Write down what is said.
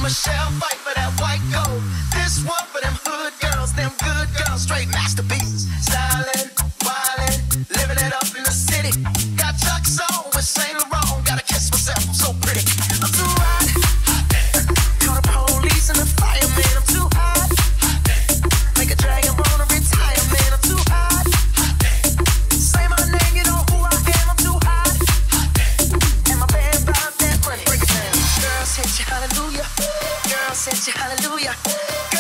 Michelle fight for that white gold. This one for them hood girls, them good girls, straight masterpieces. Stylin', wildin', living it up in the city. Got Chuck's on with Saint Laurent. Gotta kiss myself, I'm so pretty. I'm too hot. Call the police and the fireman. I'm too hot. Make a dragon wanna retire, man. I'm too hot. Say my name, you know who I am. I'm too hot. And my band about that money. Break it down. Girls hit you, hallelujah. Girls hit you, hallelujah.